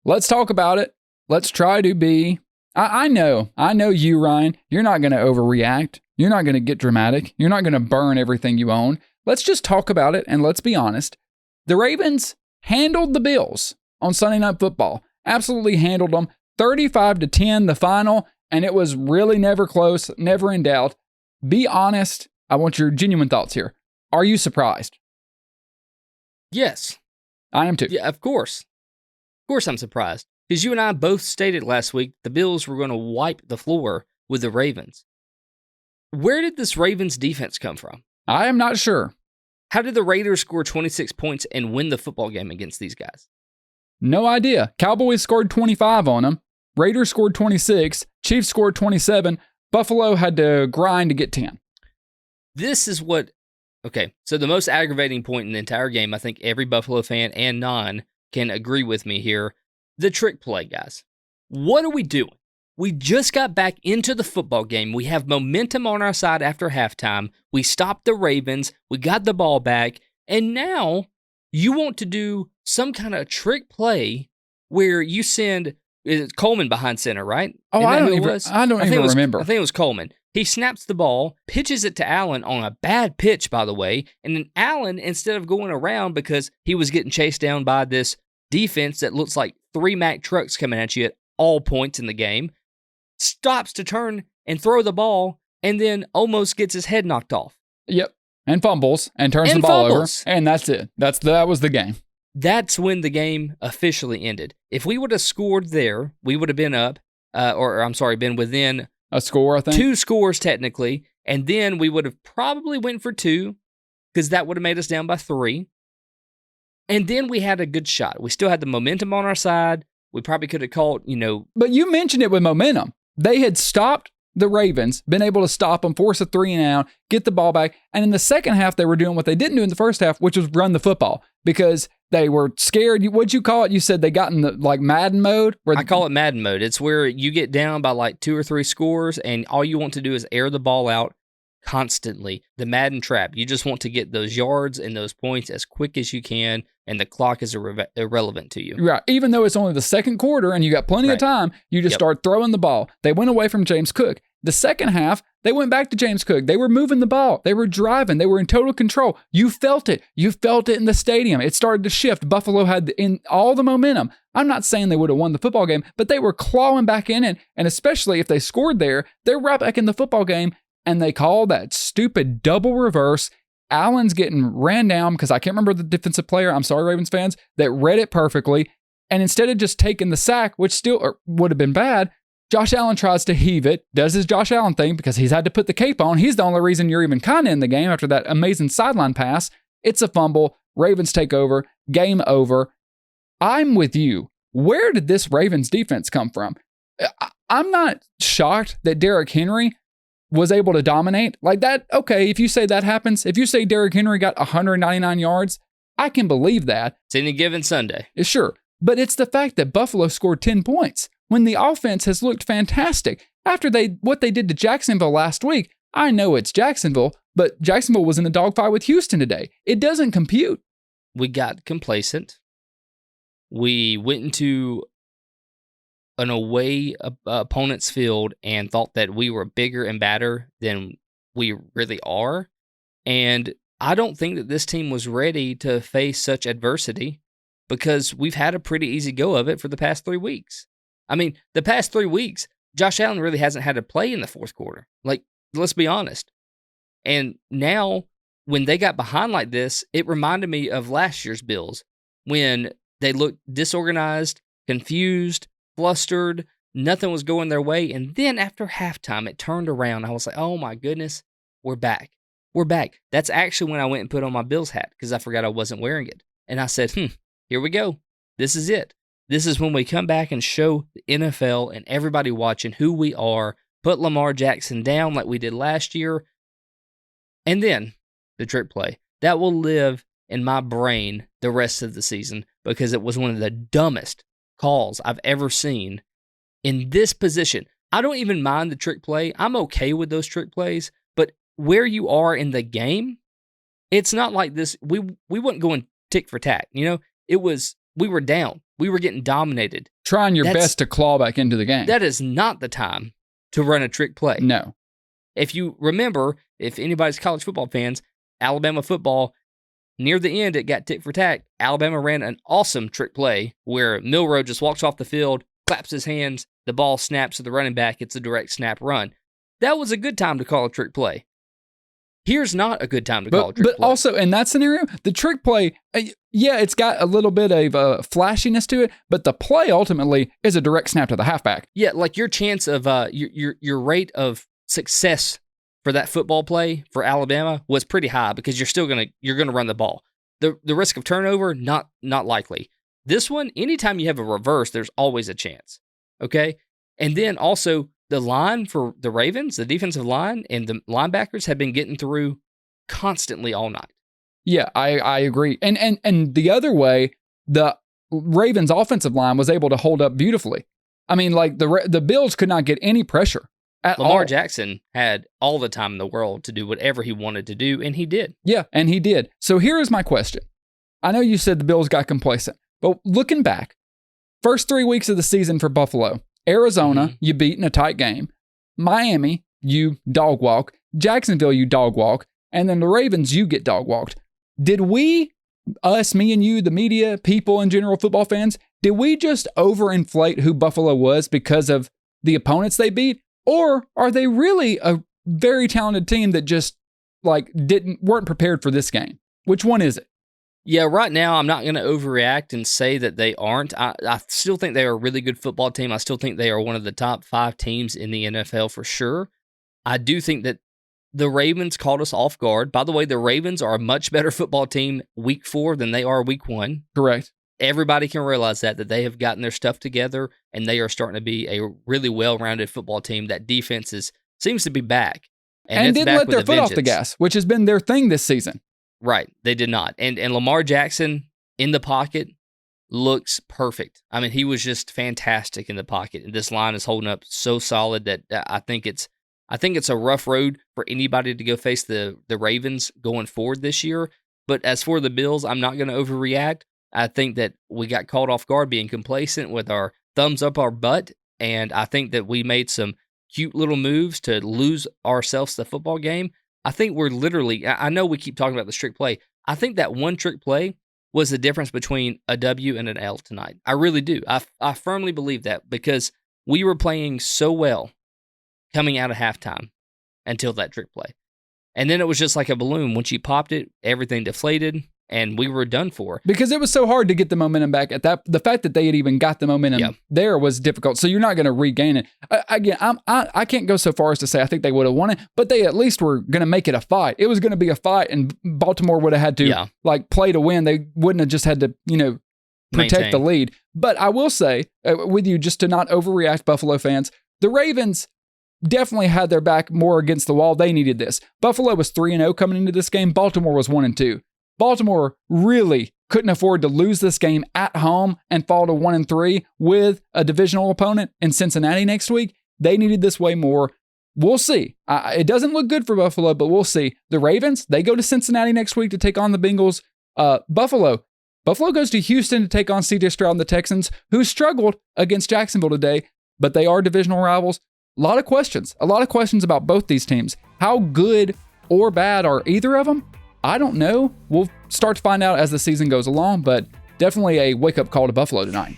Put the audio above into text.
let's talk about it. Let's try to be. I know you, Ryan. You're not going to overreact. You're not going to get dramatic. You're not going to burn everything you own. Let's just talk about it, and let's be honest. The Ravens handled the Bills on Sunday Night Football. Absolutely handled them. 35-10, the final, and it was really never close, never in doubt. Be honest. I want your genuine thoughts here. Are you surprised? Yes. I am too. Yeah, of course. Of course I'm surprised. Because you and I both stated last week the Bills were going to wipe the floor with the Ravens. Where did this Ravens defense come from? I am not sure. How did the Raiders score 26 points and win the football game against these guys? No idea. Cowboys scored 25 on them. Raiders scored 26. Chiefs scored 27. Buffalo had to grind to get 10. This is what... Okay, so the most aggravating point in the entire game, I think every Buffalo fan and non can agree with me here, the trick play, guys. What are we doing? We just got back into the football game. We have momentum on our side after halftime. We stopped the Ravens. We got the ball back. And now you want to do some kind of trick play where you send Coleman behind center, right? Oh, I don't even remember. I think it was Coleman. He snaps the ball, pitches it to Allen on a bad pitch, by the way. And then Allen, instead of going around because he was getting chased down by this defense that looks like 3 Mack trucks coming at you at all points in the game, stops to turn and throw the ball and then almost gets his head knocked off. Yep. And fumbles and turns the ball over. And that's it. That was the game. That's when the game officially ended. If we would have scored there, we would have been up, been within a score, I think. 2 scores technically, and then we would have probably went for 2 because that would have made us down by 3. And then we had a good shot. We still had the momentum on our side. We probably could have called, But you mentioned it with momentum. They had stopped the Ravens, been able to stop them, force a 3 and out, get the ball back. And in the second half, they were doing what they didn't do in the first half, which was run the football because they were scared. What'd you call it? You said they got in the Madden mode? I call it Madden mode. It's where you get down by 2 or 3 scores and all you want to do is air the ball out constantly. The Madden trap. You just want to get those yards and those points as quick as you can, and the clock is irrelevant to you. Right. Even though it's only the second quarter and you got plenty of time, you just start throwing the ball. They went away from James Cook. The second half, they went back to James Cook. They were moving the ball. They were driving. They were in total control. You felt it. You felt it in the stadium. It started to shift. Buffalo had in all the momentum. I'm not saying they would have won the football game, but they were clawing back in it. And especially if they scored there, they're right back in the football game. And they call that stupid double reverse. Allen's getting ran down because I can't remember the defensive player. I'm sorry, Ravens fans, that read it perfectly. And instead of just taking the sack, which still would have been bad, Josh Allen tries to heave it, does his Josh Allen thing because he's had to put the cape on. He's the only reason you're even kind of in the game after that amazing sideline pass. It's a fumble. Ravens take over. Game over. I'm with you. Where did this Ravens defense come from? I'm not shocked that Derrick Henry was able to dominate like that. Okay, if you say that happens, if you say Derrick Henry got 199 yards, I can believe that. It's any given Sunday. Sure. But it's the fact that Buffalo scored 10 points when the offense has looked fantastic. After what they did to Jacksonville last week, I know it's Jacksonville, but Jacksonville was in a dogfight with Houston today. It doesn't compute. We got complacent. We went into an away opponent's field and thought that we were bigger and badder than we really are. And I don't think that this team was ready to face such adversity because we've had a pretty easy go of it for the past 3 weeks. I mean, the past 3 weeks, Josh Allen really hasn't had to play in the fourth quarter. Let's be honest. And now, when they got behind like this, it reminded me of last year's Bills when they looked disorganized, confused, flustered, nothing was going their way. And then after halftime, it turned around. I was like, oh my goodness, we're back. We're back. That's actually when I went and put on my Bills hat because I forgot I wasn't wearing it. And I said, here we go. This is it. This is when we come back and show the NFL and everybody watching who we are, put Lamar Jackson down like we did last year. And then the trick play. That will live in my brain the rest of the season because it was one of the dumbest calls I've ever seen in this position. I don't even mind the trick play. I'm okay with those trick plays, but where you are in the game, it's not like this. We weren't going tick for tack. It was, we were down. We were getting dominated. Trying your best to claw back into the game. That is not the time to run a trick play. No. If you remember, if anybody's college football fans, Alabama football, near the end, it got tick for tack. Alabama ran an awesome trick play where Milroe just walks off the field, claps his hands, the ball snaps to the running back. It's a direct snap run. That was a good time to call a trick play. Here's not a good time to call a trick play. But also, in that scenario, the trick play, yeah, it's got a little bit of flashiness to it, but the play ultimately is a direct snap to the halfback. Yeah, like your chance of, your rate of success for that football play for Alabama was pretty high because you're gonna run the ball. The risk of turnover, not likely. This one, anytime you have a reverse, there's always a chance. Okay? And then also, the line for the Ravens, the defensive line, and the linebackers have been getting through constantly all night. Yeah, I agree. And the other way, the Ravens offensive line was able to hold up beautifully. I mean, like the Bills could not get any pressure at all. Lamar Jackson had all the time in the world to do whatever he wanted to do, and he did. Yeah, and he did. So here is my question. I know you said the Bills got complacent, but looking back, first 3 weeks of the season for Buffalo, Arizona, you beat in a tight game. Miami, you dog walk. Jacksonville, you dog walk. And then the Ravens, you get dog walked. Did we, us, me and you, the media, people in general, football fans, did we just overinflate who Buffalo was because of the opponents they beat? Or are they really a very talented team that just weren't prepared for this game? Which one is it? Yeah, right now I'm not going to overreact and say that they aren't. I still think they are a really good football team. I still think they are one of the top 5 teams in the NFL for sure. I do think that the Ravens caught us off guard. By the way, the Ravens are a much better football team week 4 than they are week 1. Correct. Everybody can realize that they have gotten their stuff together and they are starting to be a really well-rounded football team. That defense seems to be back. And didn't let their foot off the gas, which has been their thing this season. Right. They did not. And Lamar Jackson in the pocket looks perfect. I mean, he was just fantastic in the pocket. And this line is holding up so solid that I think it's a rough road for anybody to go face the Ravens going forward this year. But as for the Bills, I'm not going to overreact. I think that we got caught off guard being complacent with our thumbs up our butt. And I think that we made some cute little moves to lose ourselves the football game. I think we're literally, I know we keep talking about the trick play. I think that one trick play was the difference between a W and an L tonight. I really do. I firmly believe that because we were playing so well coming out of halftime until that trick play. And then it was just like a balloon. Once you popped it, everything deflated and we were done for. Because it was so hard to get the momentum back at that. The fact that they had even got the momentum there was difficult. So you're not going to regain it. Again, I can't go so far as to say I think they would have won it, but they at least were going to make it a fight. It was going to be a fight, and Baltimore would have had to play to win. They wouldn't have just had to, protect the lead. But I will say with you, just to not overreact, Buffalo fans, the Ravens definitely had their back more against the wall. They needed this. Buffalo was 3-0 coming into this game. Baltimore was 1-2. Baltimore really couldn't afford to lose this game at home and fall to 1-3 with a divisional opponent in Cincinnati next week. They needed this way more. We'll see. It doesn't look good for Buffalo, but we'll see. The Ravens, they go to Cincinnati next week to take on the Bengals. Buffalo goes to Houston to take on C.J. Stroud and the Texans, who struggled against Jacksonville today, but they are divisional rivals. A lot of questions about both these teams. How good or bad are either of them? I don't know. We'll start to find out as the season goes along, but definitely a wake-up call to Buffalo tonight.